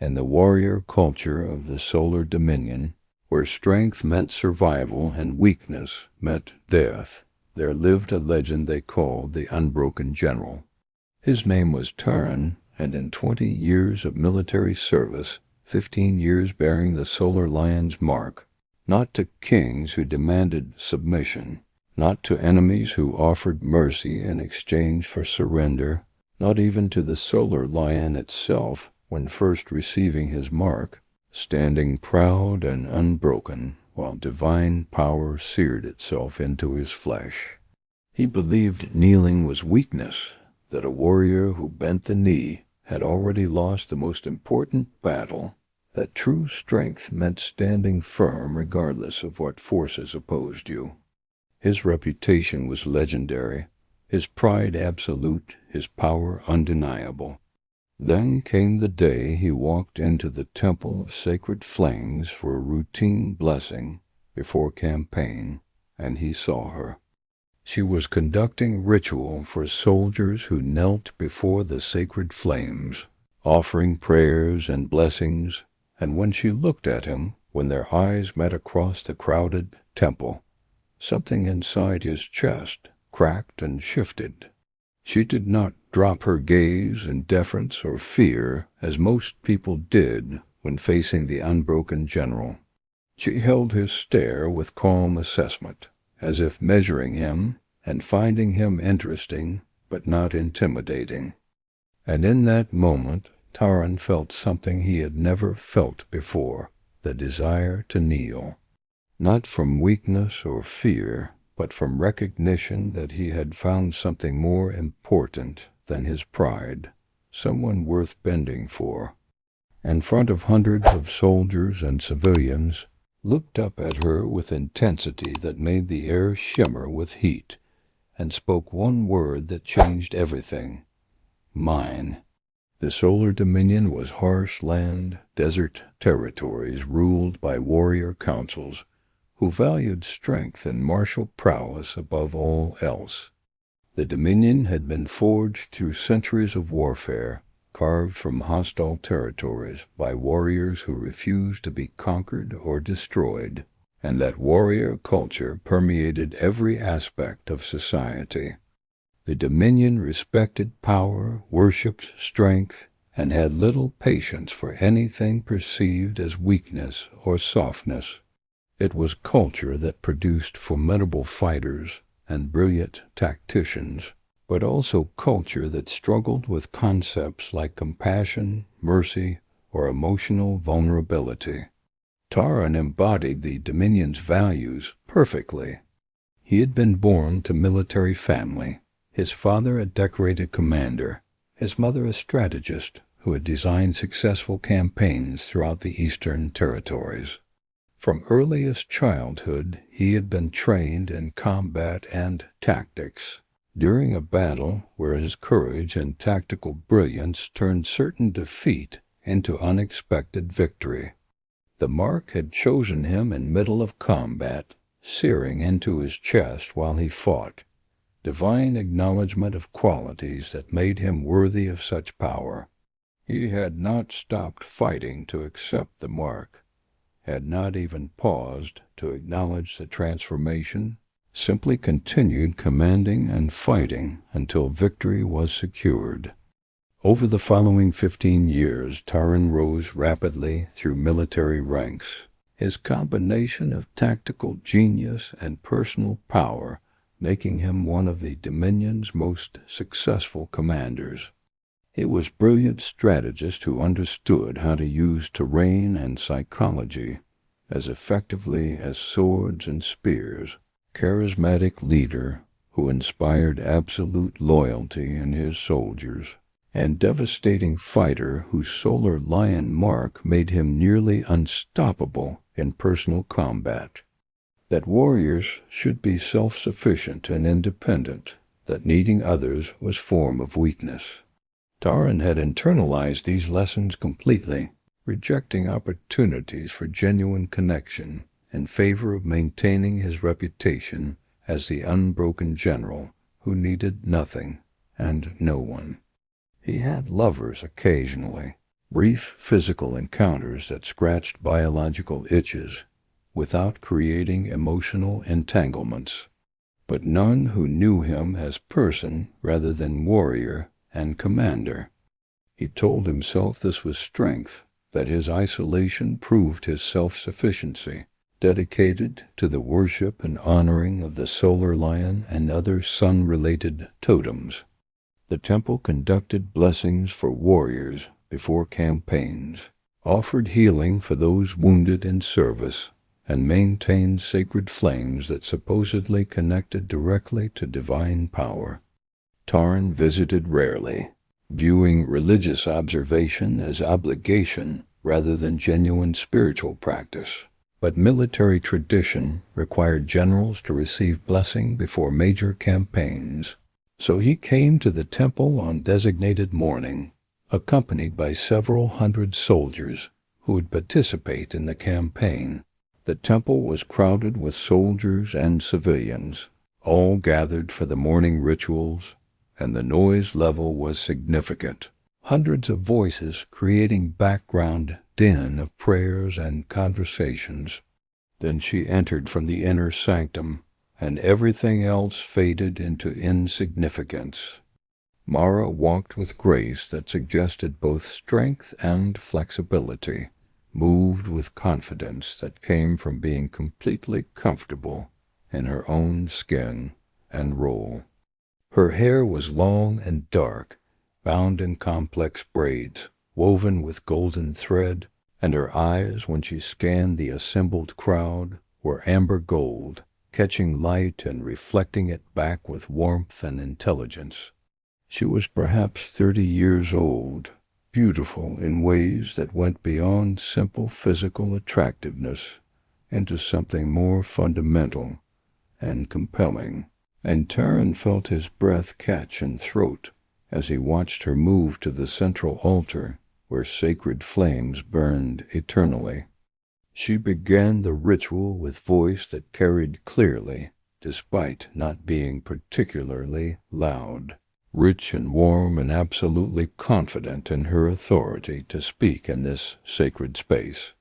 In the warrior culture of the Solar Dominion, where strength meant survival and weakness meant death, there lived a legend they called the Unbroken General. His name was Taren, and in 20 years of military service, 15 years bearing the Solar Lion's mark, not to kings who demanded submission, not to enemies who offered mercy in exchange for surrender, not even to the Solar Lion itself when first receiving his mark, standing proud and unbroken while divine power seared itself into his flesh. He believed kneeling was weakness, that a warrior who bent the knee had already lost the most important battle, that true strength meant standing firm regardless of what forces opposed you. His reputation was legendary, his pride absolute, his power undeniable. Then came the day he walked into the Temple of Sacred Flames for a routine blessing before campaign, and he saw her. She was conducting ritual for soldiers who knelt before the sacred flames, offering prayers and blessings, and when she looked at him, when their eyes met across the crowded temple, something inside his chest cracked and shifted. She did not drop her gaze in deference or fear as most people did when facing the Unbroken General. She held his stare with calm assessment, as if measuring him and finding him interesting but not intimidating. And in that moment, Taren felt something he had never felt before, the desire to kneel. Not from weakness or fear, but from recognition that he had found something more important than his pride, someone worth bending for. In front of hundreds of soldiers and civilians, looked up at her with intensity that made the air shimmer with heat, and spoke one word that changed everything: mine. The Solar Dominion was harsh land, desert territories ruled by warrior councils who valued strength and martial prowess above all else. The Dominion had been forged through centuries of warfare, carved from hostile territories by warriors who refused to be conquered or destroyed, and that warrior culture permeated every aspect of society. The Dominion respected power, worshipped strength, and had little patience for anything perceived as weakness or softness. It was culture that produced formidable fighters and brilliant tacticians, but also culture that struggled with concepts like compassion, mercy, or emotional vulnerability. Taren embodied the Dominion's values perfectly. He had been born to military family, his father a decorated commander, his mother a strategist who had designed successful campaigns throughout the Eastern Territories. From earliest childhood, he had been trained in combat and tactics. During a battle where his courage and tactical brilliance turned certain defeat into unexpected victory. The mark had chosen him in middle of combat, searing into his chest while he fought, divine acknowledgment of qualities that made him worthy of such power. He had not stopped fighting to accept the mark, had not even paused to acknowledge the transformation, simply continued commanding and fighting until victory was secured. Over the following 15 years, Taren rose rapidly through military ranks. His combination of tactical genius and personal power making him one of the Dominion's most successful commanders. He was a brilliant strategist who understood how to use terrain and psychology as effectively as swords and spears, charismatic leader who inspired absolute loyalty in his soldiers, and devastating fighter whose Solar Lion mark made him nearly unstoppable in personal combat. That warriors should be self-sufficient and independent, that needing others was form of weakness. Taren had internalized these lessons completely, rejecting opportunities for genuine connection in favor of maintaining his reputation as the Unbroken General who needed nothing and no one. He had lovers occasionally, brief physical encounters that scratched biological itches without creating emotional entanglements, but none who knew him as person rather than warrior and commander. He told himself this was strength, that his isolation proved his self-sufficiency, dedicated to the worship and honoring of the solar lion and other sun-related totems. The temple conducted blessings for warriors before campaigns, offered healing for those wounded in service, and maintained sacred flames that supposedly connected directly to divine power. Taren visited rarely, viewing religious observation as obligation rather than genuine spiritual practice. But military tradition required generals to receive blessing before major campaigns. So he came to the temple on designated morning, accompanied by several hundred soldiers who would participate in the campaign. The temple was crowded with soldiers and civilians, all gathered for the morning rituals, and the noise level was significant. Hundreds of voices creating background din of prayers and conversations. Then she entered from the inner sanctum, and everything else faded into insignificance. Mara walked with grace that suggested both strength and flexibility, moved with confidence that came from being completely comfortable in her own skin and role. Her hair was long and dark, bound in complex braids, woven with golden thread, and her eyes, when she scanned the assembled crowd, were amber gold, catching light and reflecting it back with warmth and intelligence. She was perhaps 30 years old, beautiful in ways that went beyond simple physical attractiveness into something more fundamental and compelling, and Taren felt his breath catch in throat as he watched her move to the central altar where sacred flames burned eternally. She began the ritual with voice that carried clearly, despite not being particularly loud, rich and warm and absolutely confident in her authority to speak in this sacred space.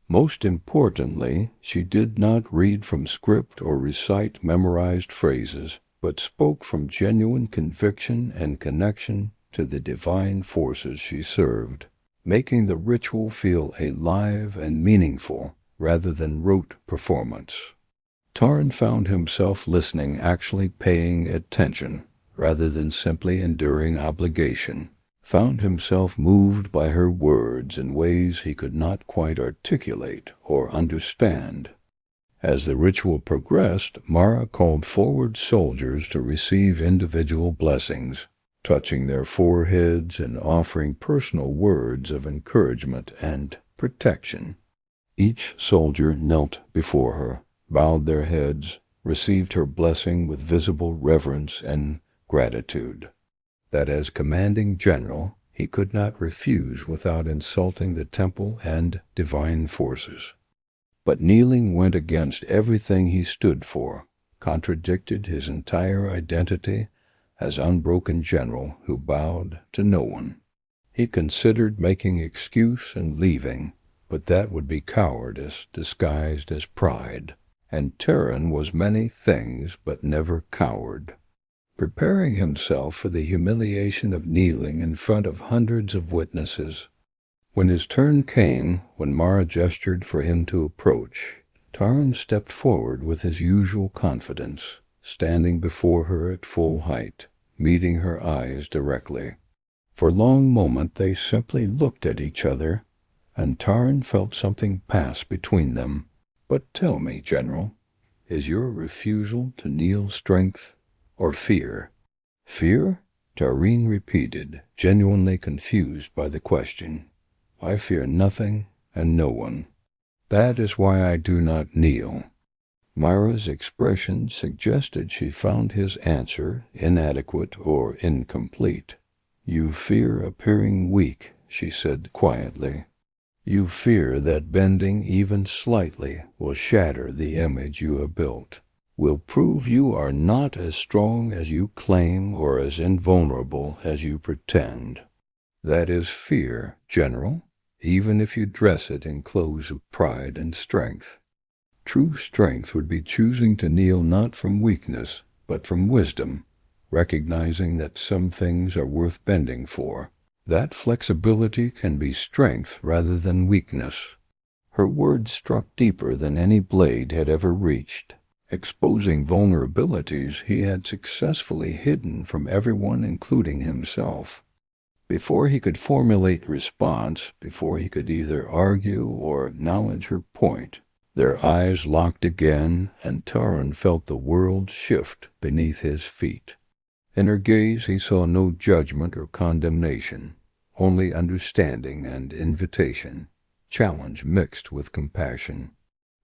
Most importantly, she did not read from script or recite memorized phrases, but spoke from genuine conviction and connection to the divine forces she served, making the ritual feel alive and meaningful rather than rote performance. Taren found himself listening, actually paying attention, rather than simply enduring obligation, found himself moved by her words in ways he could not quite articulate or understand. As the ritual progressed, Mara called forward soldiers to receive individual blessings, touching their foreheads and offering personal words of encouragement and protection. Each soldier knelt before her, bowed their heads, received her blessing with visible reverence and gratitude, that as commanding general he could not refuse without insulting the temple and divine forces. But kneeling went against everything he stood for, contradicted his entire identity as Unbroken General who bowed to no one. He considered making excuse and leaving, but that would be cowardice disguised as pride, and Taren was many things but never coward. Preparing himself for the humiliation of kneeling in front of hundreds of witnesses. When his turn came, when Mara gestured for him to approach, Taren stepped forward with his usual confidence, standing before her at full height, meeting her eyes directly. For a long moment they simply looked at each other, and Taren felt something pass between them. "But tell me, General, is your refusal to kneel strength or fear?" "Fear?" Taren repeated, genuinely confused by the question. "I fear nothing and no one. That is why I do not kneel." Mara's expression suggested she found his answer inadequate or incomplete. "You fear appearing weak," she said quietly. "You fear that bending even slightly will shatter the image you have built, will prove you are not as strong as you claim or as invulnerable as you pretend." That is fear, General, even if you dress it in clothes of pride and strength. True strength would be choosing to kneel not from weakness, but from wisdom, recognizing that some things are worth bending for. That flexibility can be strength rather than weakness. Her words struck deeper than any blade had ever reached, exposing vulnerabilities he had successfully hidden from everyone, including himself. Before he could formulate response, before he could either argue or acknowledge her point, their eyes locked again, and Taren felt the world shift beneath his feet. In her gaze he saw no judgment or condemnation, only understanding and invitation, challenge mixed with compassion,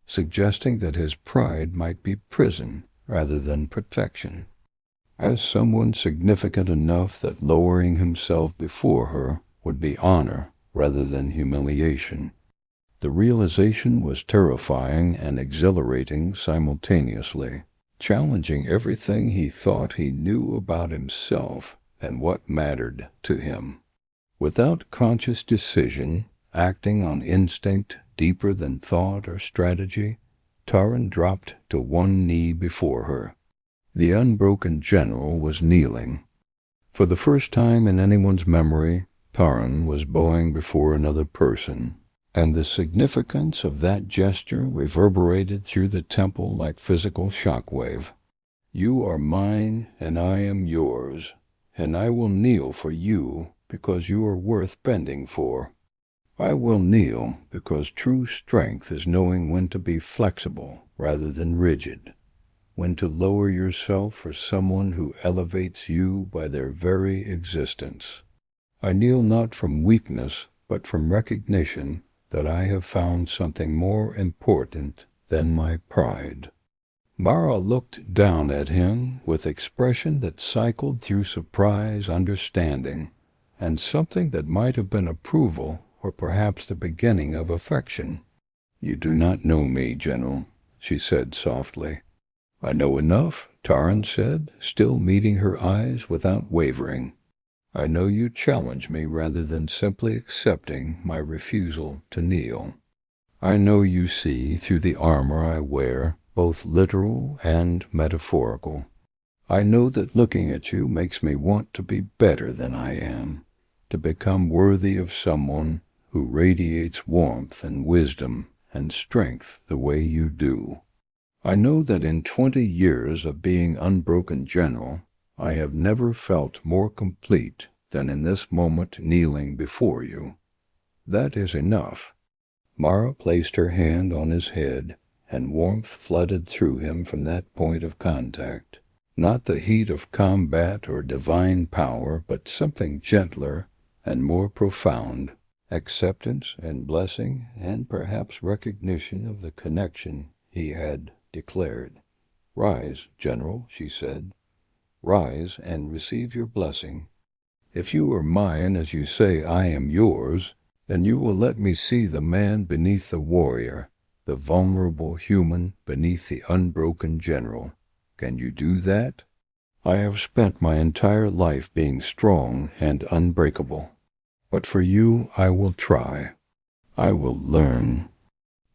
suggesting that his pride might be prison rather than protection. As someone significant enough that lowering himself before her would be honor rather than humiliation. The realization was terrifying and exhilarating simultaneously, challenging everything he thought he knew about himself and what mattered to him. Without conscious decision, acting on instinct deeper than thought or strategy, Taren dropped to one knee before her. The Unbroken General was kneeling. For the first time in anyone's memory, Taren was bowing before another person, and the significance of that gesture reverberated through the temple like physical shockwave. You are mine, and I am yours, and I will kneel for you because you are worth bending for. I will kneel because true strength is knowing when to be flexible rather than rigid, when to lower yourself for someone who elevates you by their very existence. I kneel not from weakness, but from recognition that I have found something more important than my pride. Mara looked down at him with expression that cycled through surprise, understanding, and something that might have been approval or perhaps the beginning of affection. You do not know me, General, she said softly. I know enough, Taren said, still meeting her eyes without wavering. I know you challenge me rather than simply accepting my refusal to kneel. I know you see through the armor I wear, both literal and metaphorical. I know that looking at you makes me want to be better than I am, to become worthy of someone who radiates warmth and wisdom and strength the way you do. I know that in 20 years of being Unbroken General, I have never felt more complete than in this moment kneeling before you. That is enough. Mara placed her hand on his head, and warmth flooded through him from that point of contact. Not the heat of combat or divine power, but something gentler and more profound, acceptance and blessing and perhaps recognition of the connection he had declared. Rise, General, she said. Rise and receive your blessing. If you are mine as you say I am yours, then you will let me see the man beneath the warrior, the vulnerable human beneath the Unbroken General. Can you do that? I have spent my entire life being strong and unbreakable. But for you I will try. I will learn.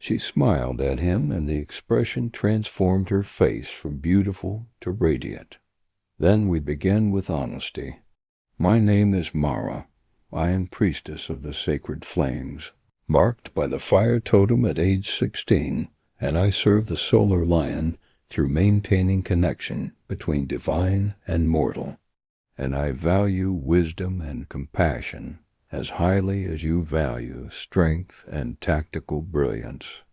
She smiled at him, and the expression transformed her face from beautiful to radiant. Then we begin with honesty. My name is Mara. I am priestess of the sacred flames, marked by the fire totem at age 16, and I serve the solar lion through maintaining connection between divine and mortal. And I value wisdom and compassion as highly as you value strength and tactical brilliance.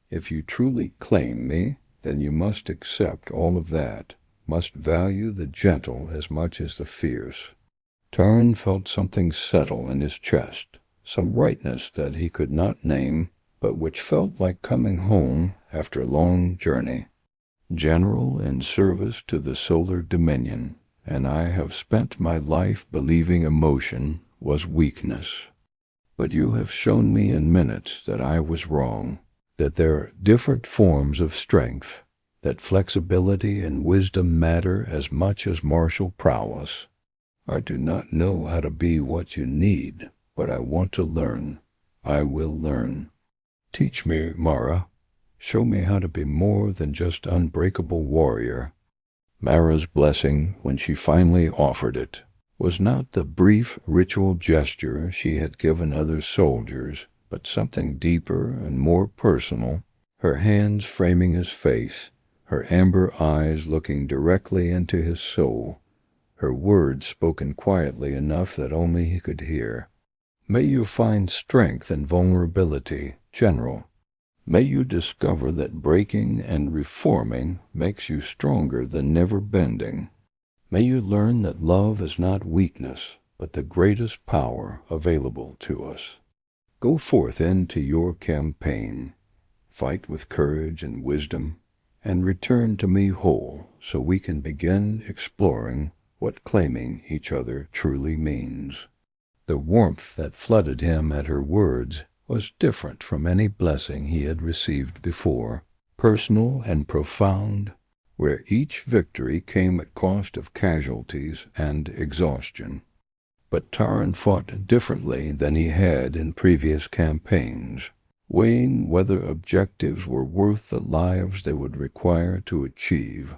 If you truly claim me, then you must accept all of that, must value the gentle as much as the fierce. Taren felt something settle in his chest, some rightness that he could not name, but which felt like coming home after a long journey. General in service to the solar dominion, and I have spent my life believing emotion was weakness. But you have shown me in minutes that I was wrong, that there are different forms of strength, that flexibility and wisdom matter as much as martial prowess. I do not know how to be what you need, but I want to learn. I will learn. Teach me, Mara. Show me how to be more than just unbreakable warrior." Mara's blessing, when she finally offered it, was not the brief ritual gesture she had given other soldiers, but something deeper and more personal, her hands framing his face, her amber eyes looking directly into his soul, her words spoken quietly enough that only he could hear. "May you find strength in vulnerability, General. May you discover that breaking and reforming makes you stronger than never bending. May you learn that love is not weakness, but the greatest power available to us. Go forth into your campaign, fight with courage and wisdom, and return to me whole so we can begin exploring what claiming each other truly means." The warmth that flooded him at her words was different from any blessing he had received before, personal and profound, where each victory came at cost of casualties and exhaustion. But Taren fought differently than he had in previous campaigns, weighing whether objectives were worth the lives they would require to achieve,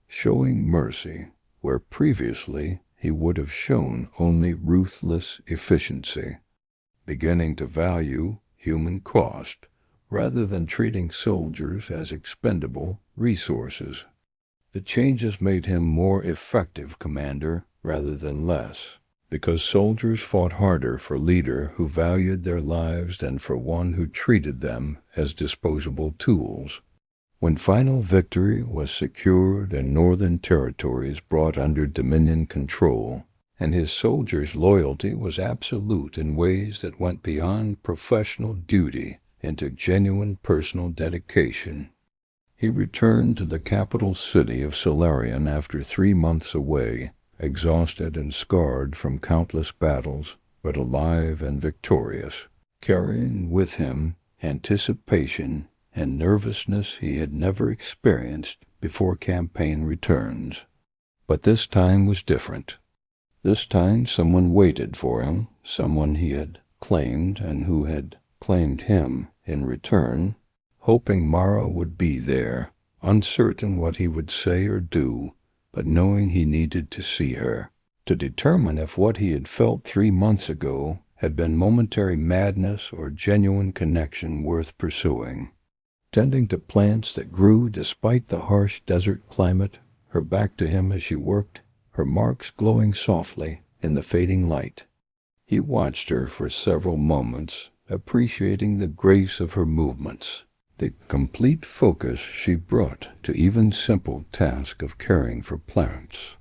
showing mercy where previously he would have shown only ruthless efficiency, beginning to value human cost rather than treating soldiers as expendable resources. The changes made him more effective commander rather than less, because soldiers fought harder for a leader who valued their lives than for one who treated them as disposable tools. When final victory was secured and northern territories brought under Dominion control, and his soldiers' loyalty was absolute in ways that went beyond professional duty into genuine personal dedication, he returned to the capital city of Solarian after 3 months away, exhausted and scarred from countless battles, but alive and victorious, carrying with him anticipation and nervousness he had never experienced before campaign returns. But this time was different. This time someone waited for him, someone he had claimed and who had claimed him in return, hoping Mara would be there, uncertain what he would say or do, but knowing he needed to see her, to determine if what he had felt 3 months ago had been momentary madness or genuine connection worth pursuing. Tending to plants that grew despite the harsh desert climate, her back to him as she worked, her marks glowing softly in the fading light. He watched her for several moments, appreciating the grace of her movements, the complete focus she brought to even simple task of caring for plants.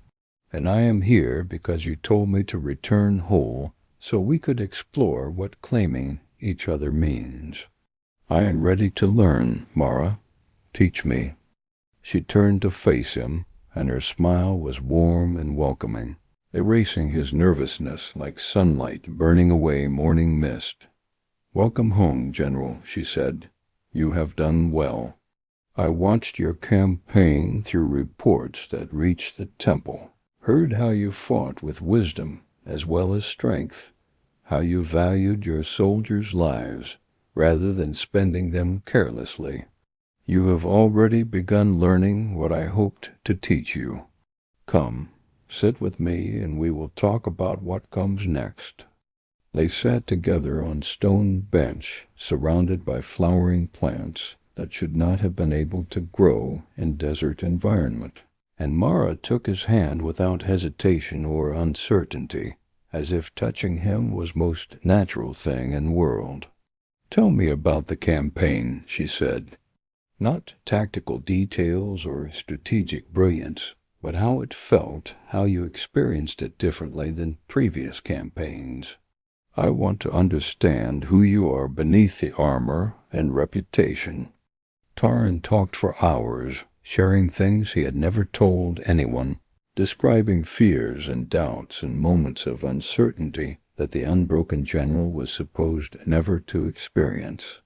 "And I am here because you told me to return whole so we could explore what claiming each other means. I am ready to learn, Mara. Teach me." She turned to face him, and her smile was warm and welcoming, erasing his nervousness like sunlight burning away morning mist. "Welcome home, General," she said. "You have done well. I watched your campaign through reports that reached the temple, heard how you fought with wisdom as well as strength, how you valued your soldiers' lives rather than spending them carelessly. You have already begun learning what I hoped to teach you. Come, sit with me and we will talk about what comes next." They sat together on stone bench, surrounded by flowering plants that should not have been able to grow in desert environment, and Mara took his hand without hesitation or uncertainty, as if touching him was most natural thing in world. "Tell me about the campaign," she said. "Not tactical details or strategic brilliance, but how it felt, how you experienced it differently than previous campaigns. I want to understand who you are beneath the armor and reputation." Taren talked for hours, sharing things he had never told anyone, describing fears and doubts and moments of uncertainty that the Unbroken General was supposed never to experience.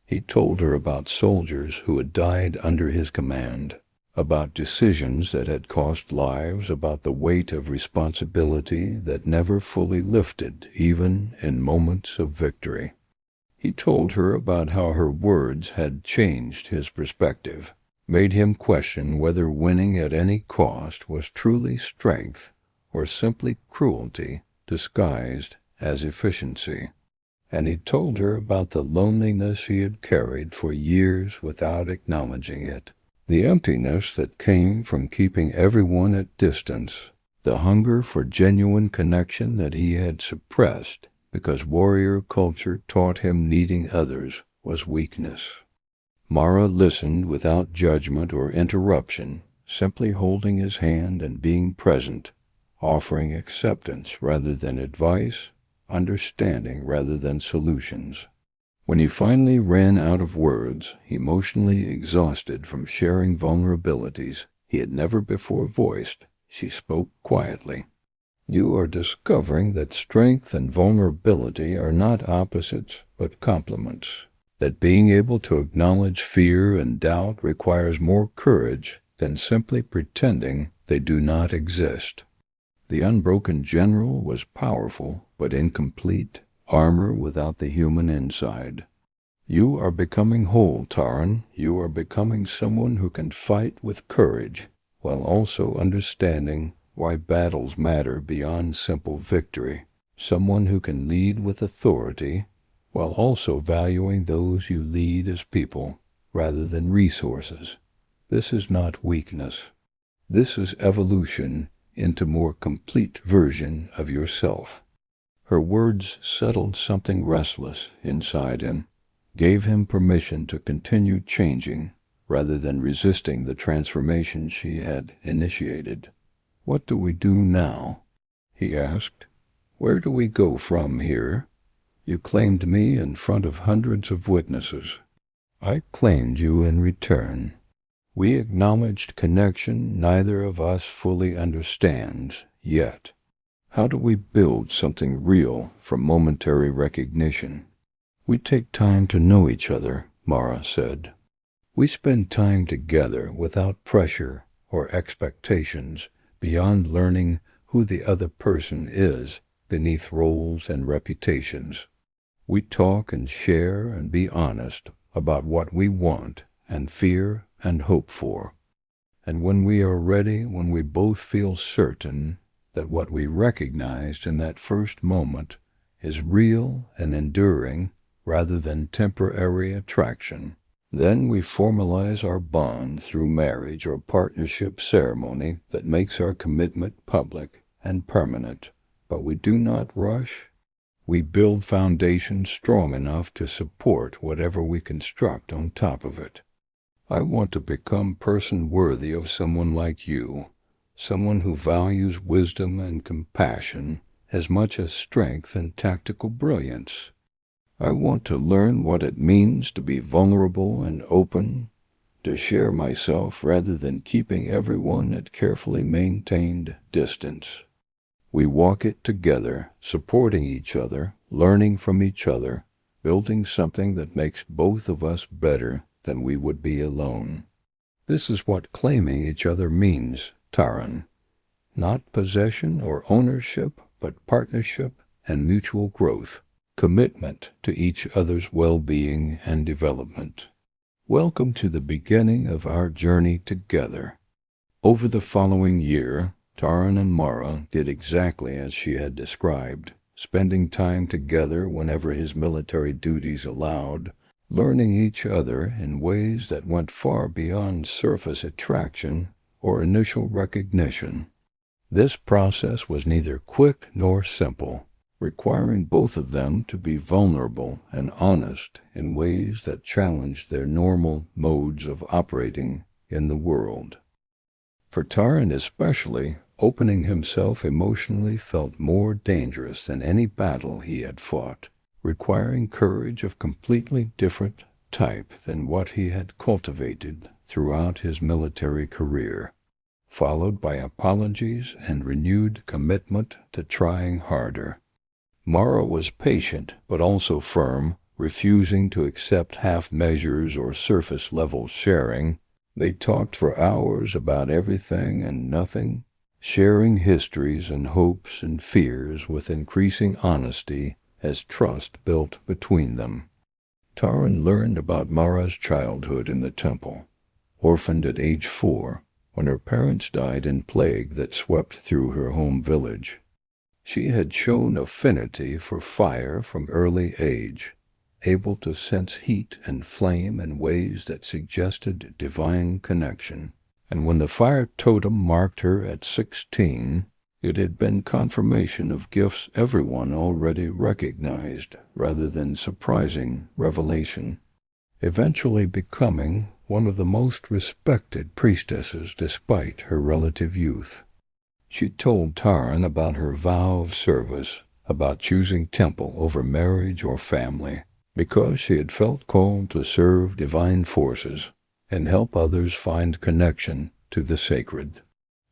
He told her about soldiers who had died under his command, about decisions that had cost lives, about the weight of responsibility that never fully lifted, even in moments of victory. He told her about how her words had changed his perspective, made him question whether winning at any cost was truly strength or simply cruelty disguised as efficiency. And he told her about the loneliness he had carried for years without acknowledging it, the emptiness that came from keeping everyone at distance, the hunger for genuine connection that he had suppressed because warrior culture taught him needing others was weakness. Mara listened without judgment or interruption, simply holding his hand and being present, offering acceptance rather than advice, understanding rather than solutions. When he finally ran out of words, emotionally exhausted from sharing vulnerabilities he had never before voiced, she spoke quietly. "You are discovering that strength and vulnerability are not opposites but complements, that being able to acknowledge fear and doubt requires more courage than simply pretending they do not exist." The Unbroken General was powerful but incomplete, armor without the human inside. "You are becoming whole, Taren. You are becoming someone who can fight with courage, while also understanding why battles matter beyond simple victory. Someone who can lead with authority, while also valuing those you lead as people, rather than resources. This is not weakness. This is evolution into a more complete version of yourself." Her words settled something restless inside him, gave him permission to continue changing rather than resisting the transformation she had initiated. "What do we do now?" he asked. "Where do we go from here? You claimed me in front of hundreds of witnesses. I claimed you in return. We acknowledged connection neither of us fully understands yet. How do we build something real from momentary recognition?" "We take time to know each other," Mara said. "We spend time together without pressure or expectations beyond learning who the other person is beneath roles and reputations. We talk and share and be honest about what we want and fear and hope for. And when we are ready, when we both feel certain that what we recognized in that first moment is real and enduring rather than temporary attraction, then we formalize our bond through marriage or partnership ceremony that makes our commitment public and permanent. But we do not rush. We build foundations strong enough to support whatever we construct on top of it. I want to become person worthy of someone like you, someone who values wisdom and compassion as much as strength and tactical brilliance. I want to learn what it means to be vulnerable and open, to share myself rather than keeping everyone at carefully maintained distance. We walk it together, supporting each other, learning from each other, building something that makes both of us better than we would be alone. This is what claiming each other means, Taren. Not possession or ownership, but partnership and mutual growth, commitment to each other's well-being and development. Welcome to the beginning of our journey together." Over the following year, Taren and Mara did exactly as she had described, spending time together whenever his military duties allowed, learning each other in ways that went far beyond surface attraction or initial recognition. This process was neither quick nor simple, requiring both of them to be vulnerable and honest in ways that challenged their normal modes of operating in the world. For Taren especially, opening himself emotionally felt more dangerous than any battle he had fought, requiring courage of completely different type than what he had cultivated throughout his military career, followed by apologies and renewed commitment to trying harder. Mara was patient but also firm, refusing to accept half measures or surface-level sharing, They talked for hours about everything and nothing, sharing histories and hopes and fears with increasing honesty as trust built between them. Taren learned about Mara's childhood in the temple, orphaned at age 4, when her parents died in plague that swept through her home village. She had shown affinity for fire from early age, able to sense heat and flame in ways that suggested divine connection. And when the fire totem marked her at 16, it had been confirmation of gifts everyone already recognized, rather than surprising revelation, eventually becoming one of the most respected priestesses despite her relative youth. She told Taren about her vow of service, about choosing temple over marriage or family, because she had felt called to serve divine forces and help others find connection to the sacred.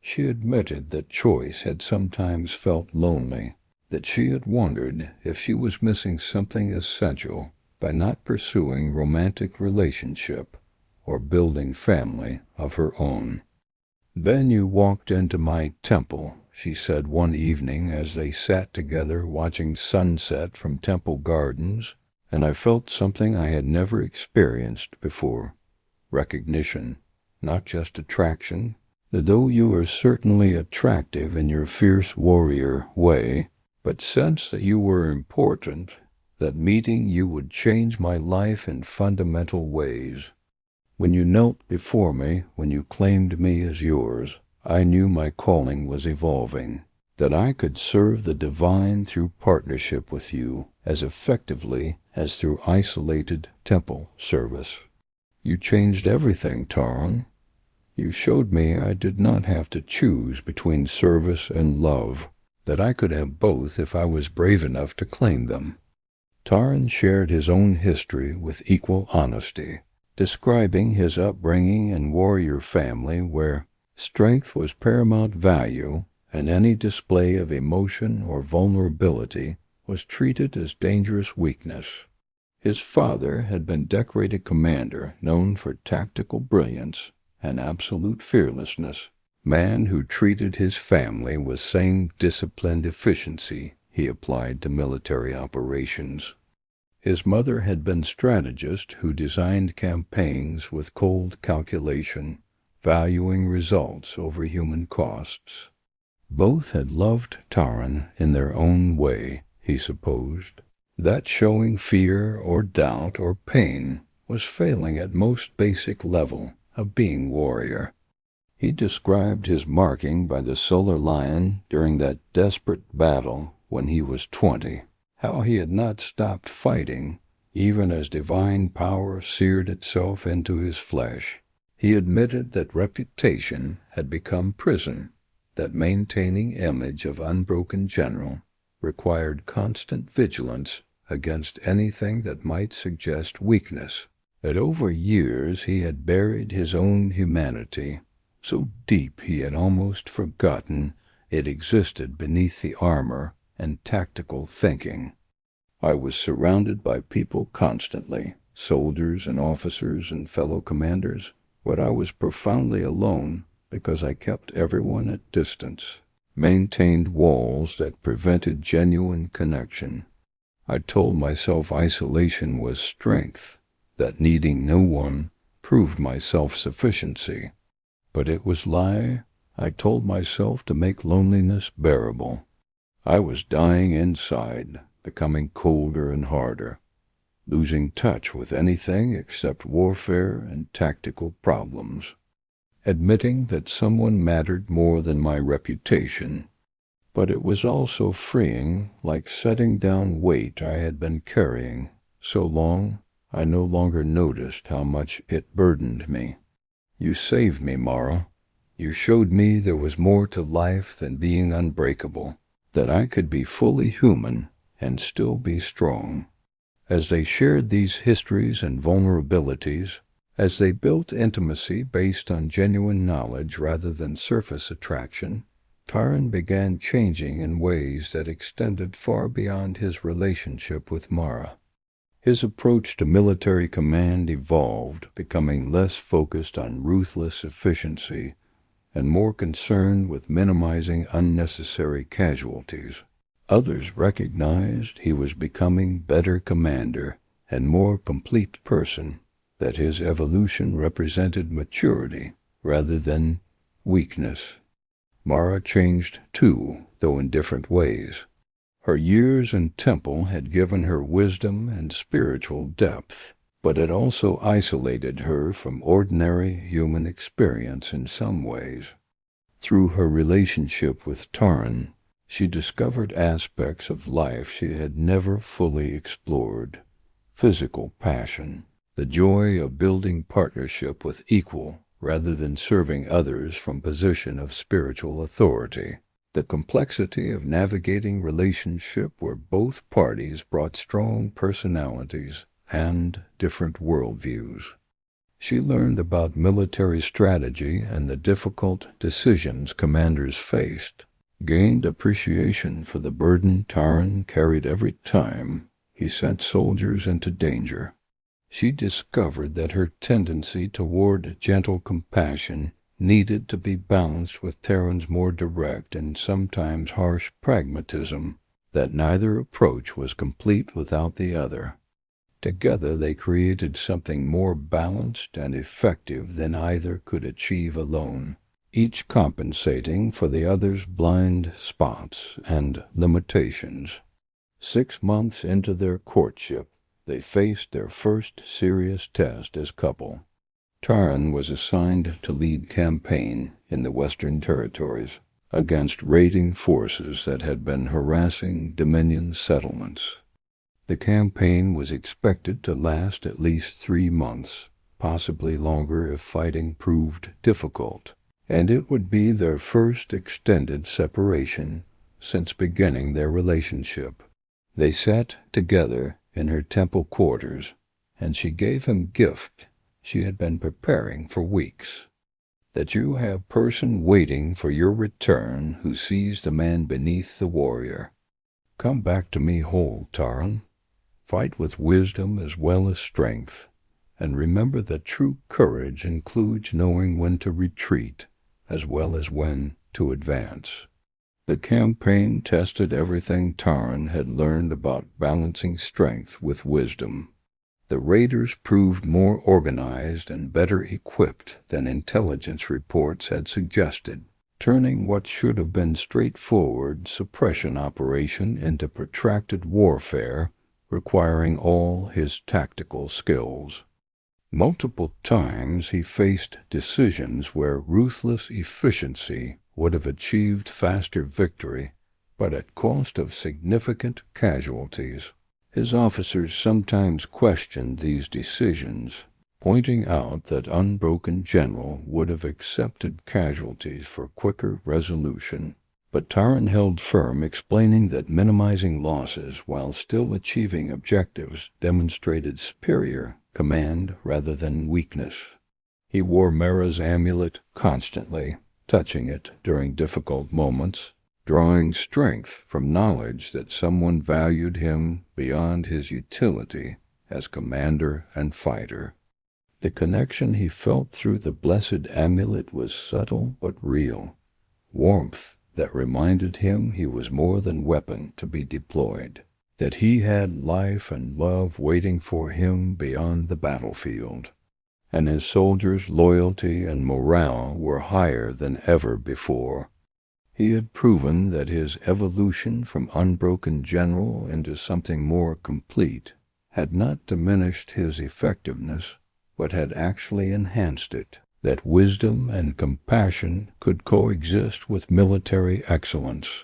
She admitted that choice had sometimes felt lonely, that she had wondered if she was missing something essential by not pursuing romantic relationship or building family of her own. "Then you walked into my temple," she said one evening as they sat together watching sunset from temple gardens, "and I felt something I had never experienced before. Recognition, not just attraction. Though you are certainly attractive in your fierce warrior way, but sense that you were important, that meeting you would change my life in fundamental ways. When you knelt before me, when you claimed me as yours, I knew my calling was evolving, that I could serve the divine through partnership with you as effectively as through isolated temple service. You changed everything, Taren. You showed me I did not have to choose between service and love, that I could have both if I was brave enough to claim them." Taren shared his own history with equal honesty, describing his upbringing and warrior family where strength was paramount value and any display of emotion or vulnerability was treated as dangerous weakness. His father had been decorated commander known for tactical brilliance and absolute fearlessness, man who treated his family with same disciplined efficiency he applied to military operations. His mother had been strategist who designed campaigns with cold calculation, valuing results over human costs. Both had loved Taren in their own way, he supposed. That showing fear or doubt or pain was failing at most basic level of being warrior. He described his marking by the solar lion during that desperate battle when he was 20, how he had not stopped fighting, even as divine power seared itself into his flesh. He admitted that reputation had become prison, that maintaining image of Unbroken General required constant vigilance against anything that might suggest weakness, that over years he had buried his own humanity so deep he had almost forgotten it existed beneath the armor and tactical thinking. "I was surrounded by people constantly, soldiers and officers and fellow commanders, but I was profoundly alone because I kept everyone at distance, maintained walls that prevented genuine connection. I told myself isolation was strength, that needing no one proved my self-sufficiency. But it was lie. I told myself to make loneliness bearable. I was dying inside, becoming colder and harder, losing touch with anything except warfare and tactical problems, admitting that someone mattered more than my reputation. But it was also freeing, like setting down weight I had been carrying so long I no longer noticed how much it burdened me. You saved me, Mara. You showed me there was more to life than being unbreakable, that I could be fully human and still be strong." As they shared these histories and vulnerabilities, as they built intimacy based on genuine knowledge rather than surface attraction, Taren began changing in ways that extended far beyond his relationship with Mara. His approach to military command evolved, becoming less focused on ruthless efficiency and more concerned with minimizing unnecessary casualties. Others recognized he was becoming better commander and more complete person, that his evolution represented maturity rather than weakness. Mara changed too, though in different ways. Her years in temple had given her wisdom and spiritual depth, but it also isolated her from ordinary human experience in some ways. Through her relationship with Taren, she discovered aspects of life she had never fully explored: physical passion, the joy of building partnership with equal rather than serving others from position of spiritual authority, the complexity of navigating relationship where both parties brought strong personalities and different worldviews. She learned about military strategy and the difficult decisions commanders faced, gained appreciation for the burden Taren carried every time he sent soldiers into danger. She discovered that her tendency toward gentle compassion needed to be balanced with Taren's more direct and sometimes harsh pragmatism, that neither approach was complete without the other. Together they created something more balanced and effective than either could achieve alone, each compensating for the other's blind spots and limitations. 6 months into their courtship, they faced their first serious test as couple. Taren was assigned to lead campaign in the Western Territories against raiding forces that had been harassing Dominion settlements. The campaign was expected to last at least 3 months, possibly longer if fighting proved difficult, and it would be their first extended separation since beginning their relationship. They sat together in her temple quarters, and she gave him gift she had been preparing for weeks. That you have person waiting for your return who sees the man beneath the warrior. Come back to me whole, Taren. Fight with wisdom as well as strength, and remember that true courage includes knowing when to retreat as well as when to advance. The campaign tested everything Taren had learned about balancing strength with wisdom. The raiders proved more organized and better equipped than intelligence reports had suggested, turning what should have been straightforward suppression operation into protracted warfare requiring all his tactical skills. Multiple times he faced decisions where ruthless efficiency would have achieved faster victory, but at cost of significant casualties. His officers sometimes questioned these decisions, pointing out that Unbroken General would have accepted casualties for quicker resolution. But Taren held firm, explaining that minimizing losses while still achieving objectives demonstrated superior command rather than weakness. He wore Mara's amulet constantly, touching it during difficult moments, drawing strength from knowledge that someone valued him beyond his utility as commander and fighter. The connection he felt through the blessed amulet was subtle but real, warmth that reminded him he was more than weapon to be deployed, that he had life and love waiting for him beyond the battlefield, and his soldiers' loyalty and morale were higher than ever before. He had proven that his evolution from Unbroken General into something more complete had not diminished his effectiveness, but had actually enhanced it, that wisdom and compassion could coexist with military excellence.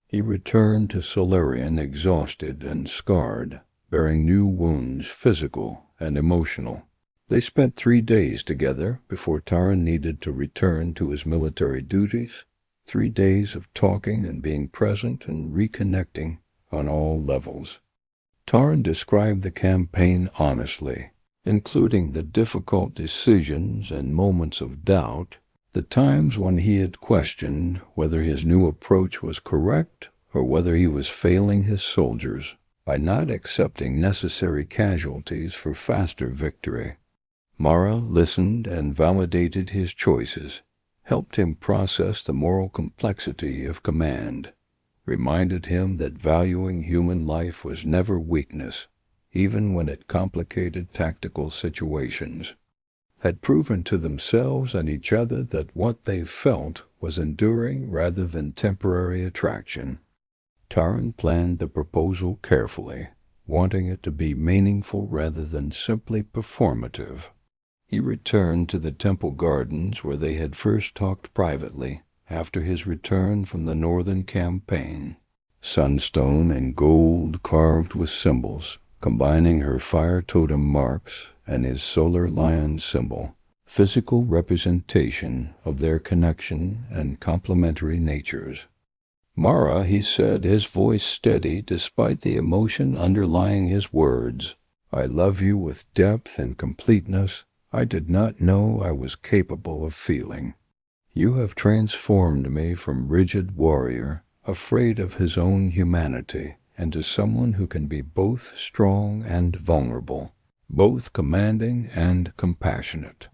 He returned to Solarian exhausted and scarred, bearing new wounds, physical and emotional. They spent 3 days together before Taren needed to return to his military duties. 3 days of talking and being present and reconnecting on all levels. Taren described the campaign honestly, including the difficult decisions and moments of doubt, the times when he had questioned whether his new approach was correct or whether he was failing his soldiers. by not accepting necessary casualties for faster victory. Mara listened and validated his choices, helped him process the moral complexity of command, reminded him that valuing human life was never weakness, even when it complicated tactical situations, had proven to themselves and each other that what they felt was enduring rather than temporary attraction. Taren planned the proposal carefully, wanting it to be meaningful rather than simply performative. He returned to the temple gardens where they had first talked privately after his return from the northern campaign. Sunstone and gold carved with symbols, combining her fire totem marks and his solar lion symbol, physical representation of their connection and complementary natures. Mara, he said, his voice steady despite the emotion underlying his words, I love you with depth and completeness I did not know I was capable of feeling. You have transformed me from rigid warrior, afraid of his own humanity, into someone who can be both strong and vulnerable, both commanding and compassionate.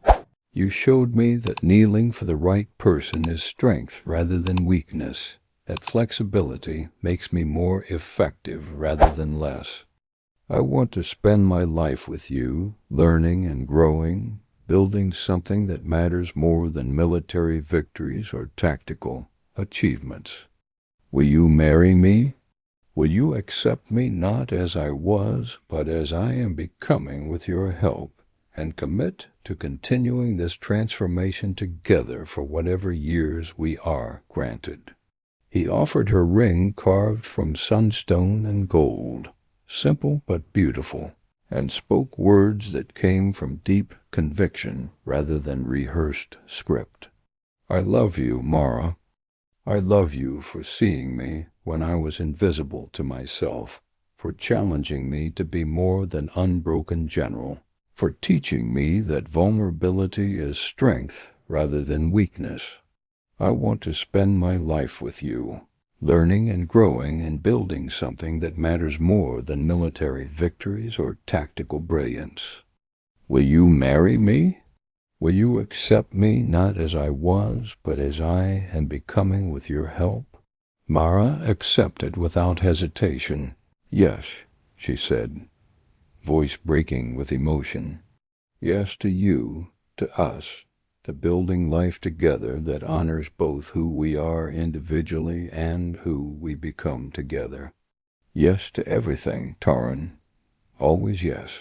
You showed me that kneeling for the right person is strength rather than weakness, that flexibility makes me more effective rather than less. I want to spend my life with you, learning and growing, building something that matters more than military victories or tactical achievements. Will you marry me? Will you accept me not as I was, but as I am becoming with your help, and commit to continuing this transformation together for whatever years we are granted? He offered her ring carved from sunstone and gold, simple but beautiful, and spoke words that came from deep conviction rather than rehearsed script. I love you, Mara. I love you for seeing me when I was invisible to myself, for challenging me to be more than Unbroken General, for teaching me that vulnerability is strength rather than weakness. I want to spend my life with you, learning and growing and building something that matters more than military victories or tactical brilliance. Will you marry me? Will you accept me not as I was, but as I am becoming with your help? Mara accepted without hesitation. Yes, she said, voice breaking with emotion. Yes to you, to us, to building life together that honors both who we are individually and who we become together. Yes to everything, Taren. Always yes.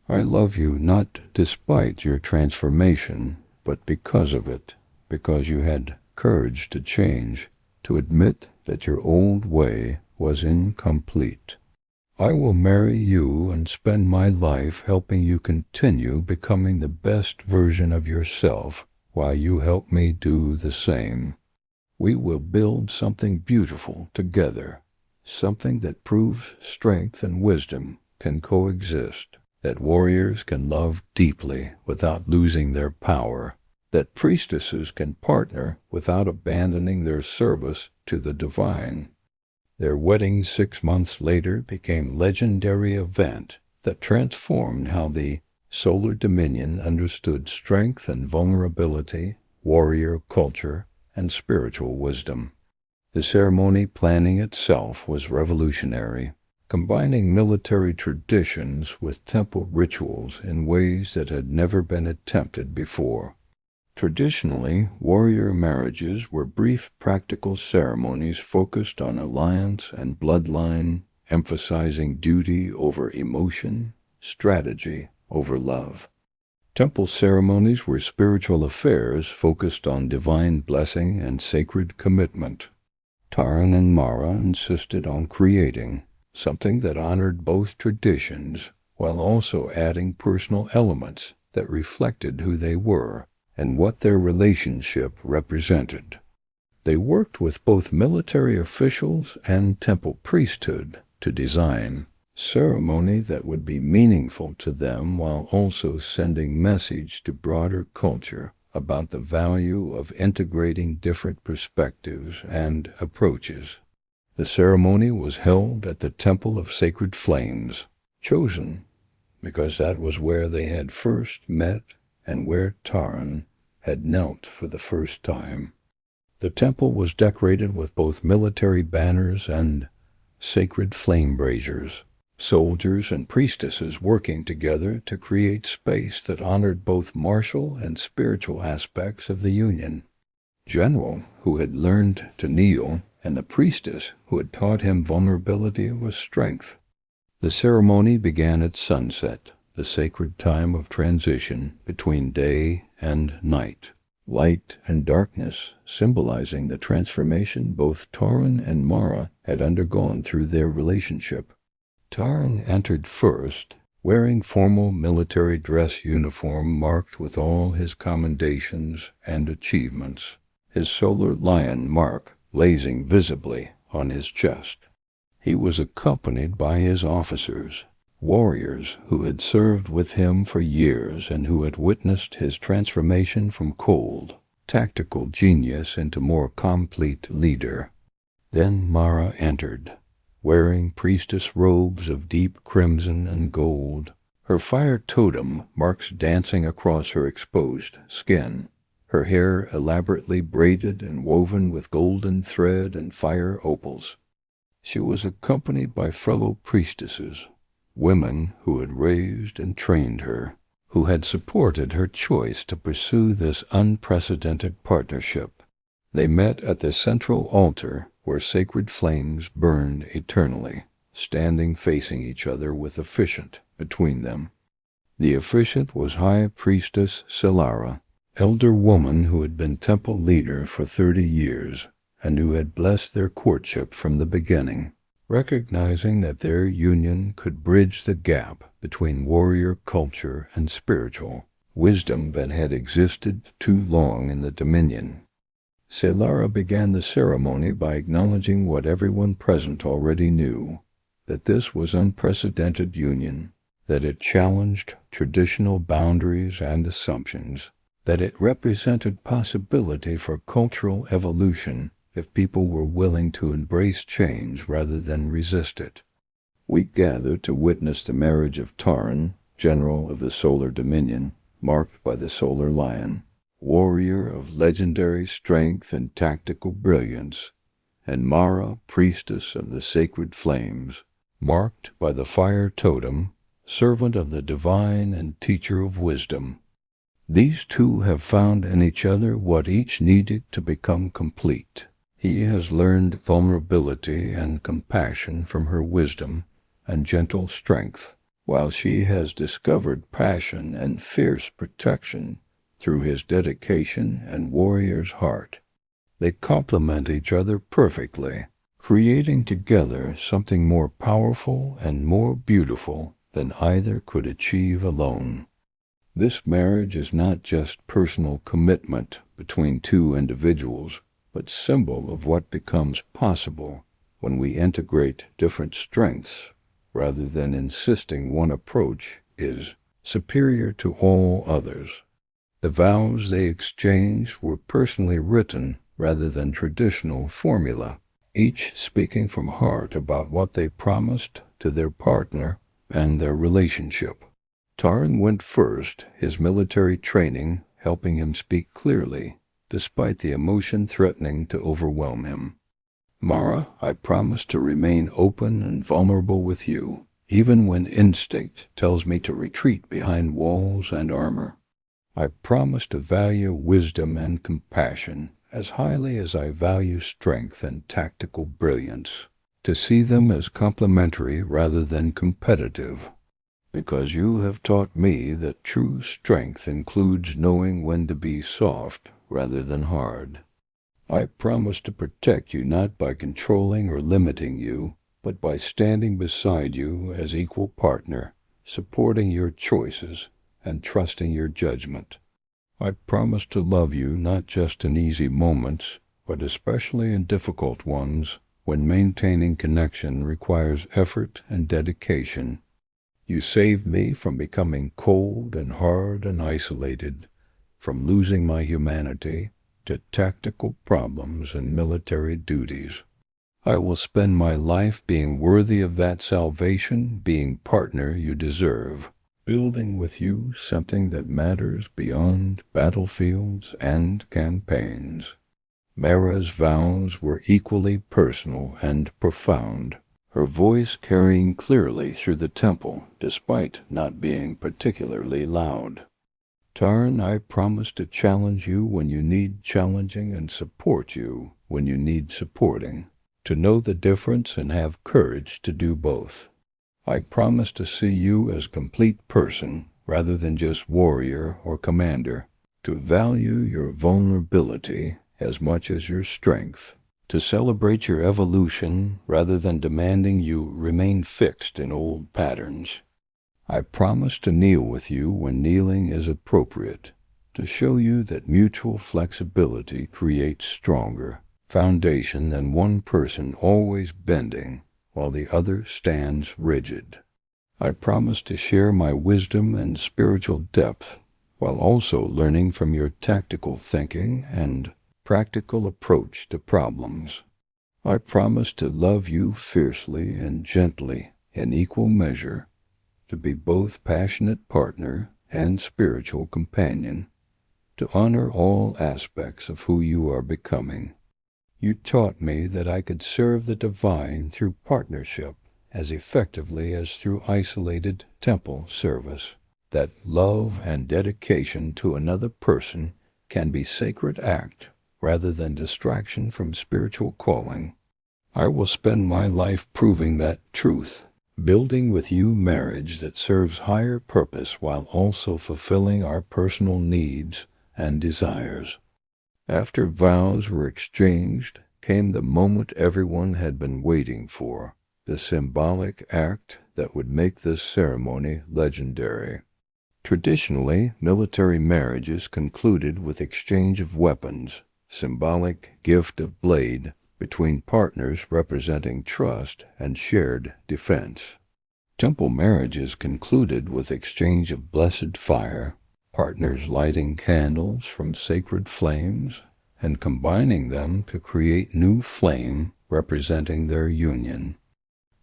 I love you not despite your transformation, but because of it, because you had courage to change, to admit that your old way was incomplete. I will marry you and spend my life helping you continue becoming the best version of yourself while you help me do the same. We will build something beautiful together, something that proves strength and wisdom can coexist, that warriors can love deeply without losing their power, that priestesses can partner without abandoning their service to the divine. Their wedding 6 months later became a legendary event that transformed how the Solar Dominion understood strength and vulnerability, warrior culture, and spiritual wisdom. The ceremony planning itself was revolutionary, combining military traditions with temple rituals in ways that had never been attempted before. Traditionally, warrior marriages were brief practical ceremonies focused on alliance and bloodline, emphasizing duty over emotion, strategy over love. Temple ceremonies were spiritual affairs focused on divine blessing and sacred commitment. Taren and Mara insisted on creating something that honored both traditions while also adding personal elements that reflected who they were and what their relationship represented. They worked with both military officials and temple priesthood to design ceremony that would be meaningful to them while also sending message to broader culture about the value of integrating different perspectives and approaches. The ceremony was held at the Temple of Sacred Flames, chosen because that was where they had first met and where Taren had knelt for the first time. The temple was decorated with both military banners and sacred flame braziers, soldiers and priestesses working together to create space that honored both martial and spiritual aspects of the union. General, who had learned to kneel, and the priestess, who had taught him vulnerability was strength. The ceremony began at sunset, the sacred time of transition between day and night, light and darkness symbolizing the transformation both Taren and Mara had undergone through their relationship. Taren entered first, wearing formal military dress uniform marked with all his commendations and achievements, his solar lion mark blazing visibly on his chest. He was accompanied by his officers, warriors who had served with him for years and who had witnessed his transformation from cold, tactical genius into more complete leader. Then Mara entered, wearing priestess robes of deep crimson and gold, her fire totem marks dancing across her exposed skin, her hair elaborately braided and woven with golden thread and fire opals. She was accompanied by fellow priestesses, women who had raised and trained her, who had supported her choice to pursue this unprecedented partnership. They met at the central altar where sacred flames burned eternally, standing facing each other with Officiant between them. The Officiant was High Priestess Solara, elder woman who had been temple leader for 30 years and who had blessed their courtship from the beginning, recognizing that their union could bridge the gap between warrior culture and spiritual wisdom that had existed too long in the Dominion. Solara began the ceremony by acknowledging what everyone present already knew, that this was unprecedented union, that it challenged traditional boundaries and assumptions, that it represented possibility for cultural evolution if people were willing to embrace change rather than resist it. We gathered to witness the marriage of Taren, General of the Solar Dominion, marked by the Solar Lion, warrior of legendary strength and tactical brilliance, and Mara, priestess of the sacred flames, marked by the fire totem, servant of the divine and teacher of wisdom. These two have found in each other what each needed to become complete. He has learned vulnerability and compassion from her wisdom and gentle strength, while she has discovered passion and fierce protection through his dedication and warrior's heart. They complement each other perfectly, creating together something more powerful and more beautiful than either could achieve alone. This marriage is not just personal commitment between two individuals, but symbol of what becomes possible when we integrate different strengths rather than insisting one approach is superior to all others. The vows they exchanged were personally written rather than traditional formula, each speaking from heart about what they promised to their partner and their relationship. Taren went first, his military training helping him speak clearly, despite the emotion threatening to overwhelm him. Mara, I promise to remain open and vulnerable with you, even when instinct tells me to retreat behind walls and armor. I promise to value wisdom and compassion as highly as I value strength and tactical brilliance, to see them as complementary rather than competitive, because you have taught me that true strength includes knowing when to be soft rather than hard. I promise to protect you not by controlling or limiting you, but by standing beside you as equal partner, supporting your choices and trusting your judgment. I promise to love you not just in easy moments, but especially in difficult ones when maintaining connection requires effort and dedication. You saved me from becoming cold and hard and isolated, from losing my humanity to tactical problems and military duties. I will spend my life being worthy of that salvation, being partner you deserve, building with you something that matters beyond battlefields and campaigns. Mara's vows were equally personal and profound, her voice carrying clearly through the temple despite not being particularly loud. Taren, I promise to challenge you when you need challenging and support you when you need supporting, to know the difference and have courage to do both. I promise to see you as complete person rather than just warrior or commander, to value your vulnerability as much as your strength, to celebrate your evolution rather than demanding you remain fixed in old patterns. I promise to kneel with you when kneeling is appropriate, to show you that mutual flexibility creates stronger foundation than one person always bending while the other stands rigid. I promise to share my wisdom and spiritual depth while also learning from your tactical thinking and practical approach to problems. I promise to love you fiercely and gently in equal measure, to be both passionate partner and spiritual companion, to honor all aspects of who you are becoming. You taught me that I could serve the divine through partnership as effectively as through isolated temple service, that love and dedication to another person can be sacred act rather than distraction from spiritual calling. I will spend my life proving that truth, building with you marriage that serves higher purpose while also fulfilling our personal needs and desires. After vows were exchanged, came the moment everyone had been waiting for, the symbolic act that would make this ceremony legendary. Traditionally, military marriages concluded with exchange of weapons, symbolic gift of blade, between partners representing trust and shared defense. Temple marriages concluded with exchange of blessed fire, partners lighting candles from sacred flames and combining them to create new flame representing their union.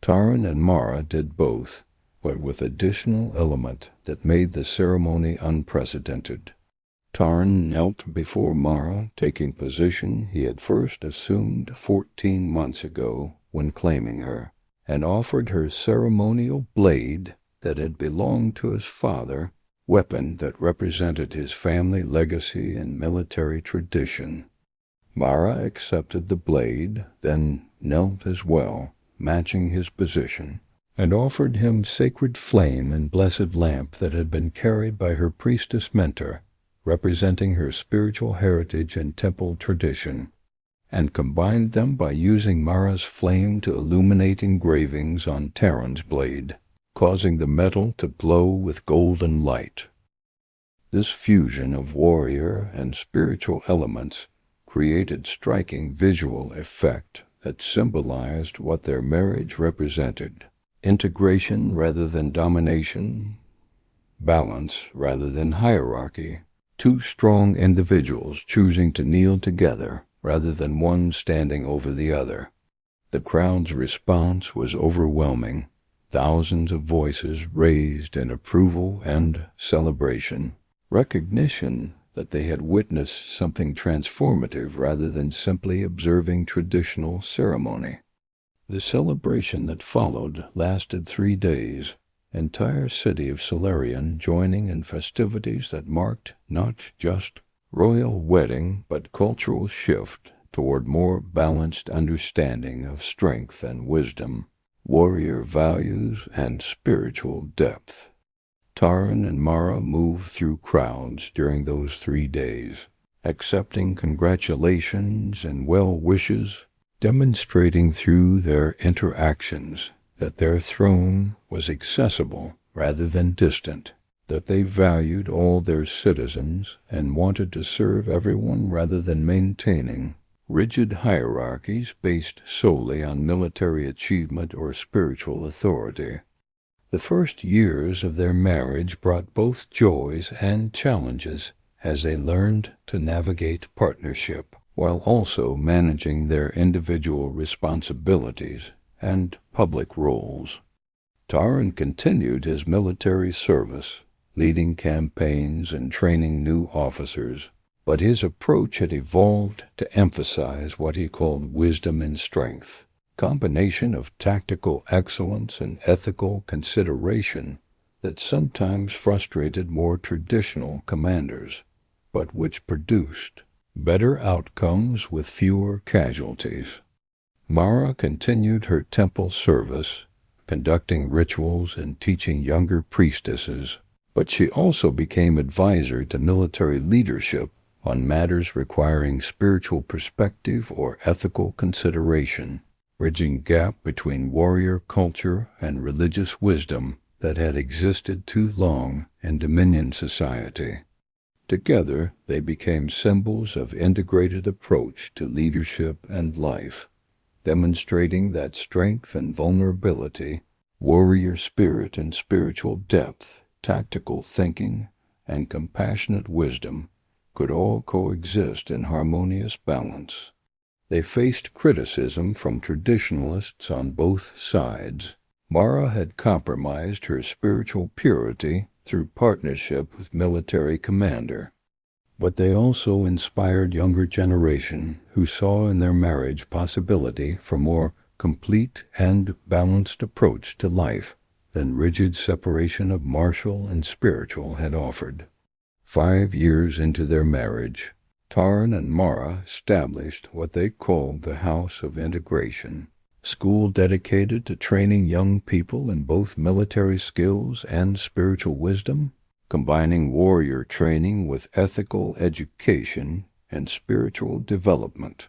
Taren and Mara did both, but with additional element that made the ceremony unprecedented. Taren knelt before Mara, taking position he had first assumed 14 months ago when claiming her, and offered her ceremonial blade that had belonged to his father, weapon that represented his family legacy and military tradition. Mara accepted the blade, then knelt as well, matching his position, and offered him sacred flame and blessed lamp that had been carried by her priestess mentor, representing her spiritual heritage and temple tradition, and combined them by using Mara's flame to illuminate engravings on Taren's blade, causing the metal to glow with golden light. This fusion of warrior and spiritual elements created striking visual effect that symbolized what their marriage represented: integration rather than domination, balance rather than hierarchy, two strong individuals choosing to kneel together rather than one standing over the other. The crowd's response was overwhelming. Thousands of voices raised in approval and celebration, recognition that they had witnessed something transformative rather than simply observing traditional ceremony. The celebration that followed lasted 3 days, entire city of Solarian joining in festivities that marked not just royal wedding but cultural shift toward more balanced understanding of strength and wisdom, warrior values and spiritual depth. Taren and Mara moved through crowds during those 3 days, accepting congratulations and well wishes, demonstrating through their interactions that their throne was accessible rather than distant, that they valued all their citizens and wanted to serve everyone rather than maintaining rigid hierarchies based solely on military achievement or spiritual authority. The first years of their marriage brought both joys and challenges as they learned to navigate partnership. while also managing their individual responsibilities and public roles. Taren continued his military service, leading campaigns and training new officers, but his approach had evolved to emphasize what he called wisdom and strength, combination of tactical excellence and ethical consideration that sometimes frustrated more traditional commanders, but which produced better outcomes with fewer casualties. Mara continued her temple service, conducting rituals and teaching younger priestesses, but she also became advisor to military leadership on matters requiring spiritual perspective or ethical consideration, bridging gap between warrior culture and religious wisdom that had existed too long in Dominion society. Together, they became symbols of integrated approach to leadership and life, demonstrating that strength and vulnerability, warrior spirit and spiritual depth, tactical thinking, and compassionate wisdom could all coexist in harmonious balance. They faced criticism from traditionalists on both sides. Mara had compromised her spiritual purity through partnership with military commander, but they also inspired younger generation who saw in their marriage possibility for more complete and balanced approach to life than rigid separation of martial and spiritual had offered. 5 years into their marriage, Taren and Mara established what they called the House of Integration, school dedicated to training young people in both military skills and spiritual wisdom, combining warrior training with ethical education and spiritual development.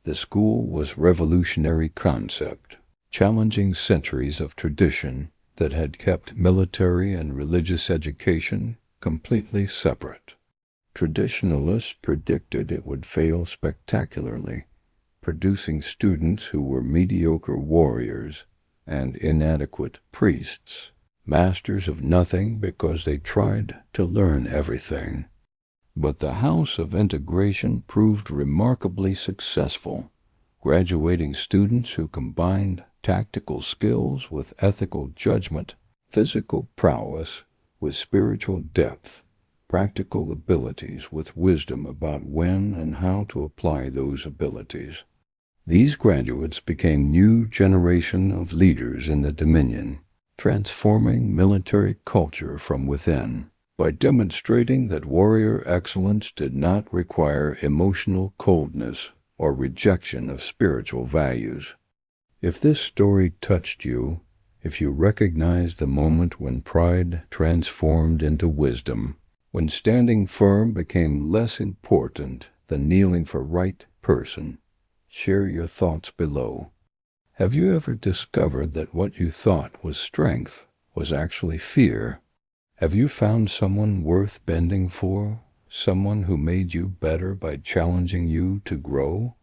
The school was a revolutionary concept, challenging centuries of tradition that had kept military and religious education completely separate. Traditionalists predicted it would fail spectacularly, producing students who were mediocre warriors and inadequate priests, masters of nothing because they tried to learn everything. But the House of Integration proved remarkably successful, graduating students who combined tactical skills with ethical judgment, physical prowess with spiritual depth, practical abilities with wisdom about when and how to apply those abilities. These graduates became new generation of leaders in the Dominion, transforming military culture from within by demonstrating that warrior excellence did not require emotional coldness or rejection of spiritual values. If this story touched you, if you recognized the moment when pride transformed into wisdom, when standing firm became less important than kneeling for right person, share your thoughts below. Have you ever discovered that what you thought was strength was actually fear? Have you found someone worth bending for? Someone who made you better by challenging you to grow?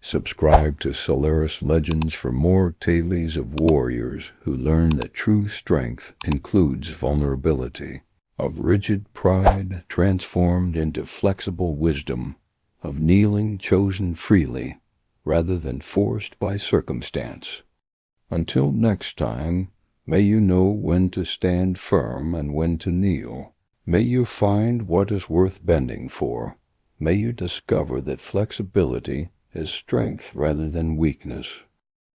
Subscribe to Solaris Legends for more tales of warriors who learn that true strength includes vulnerability, of rigid pride transformed into flexible wisdom, of kneeling chosen freely rather than forced by circumstance. Until next time, may you know when to stand firm and when to kneel. May you find what is worth bending for. May you discover that flexibility is strength rather than weakness.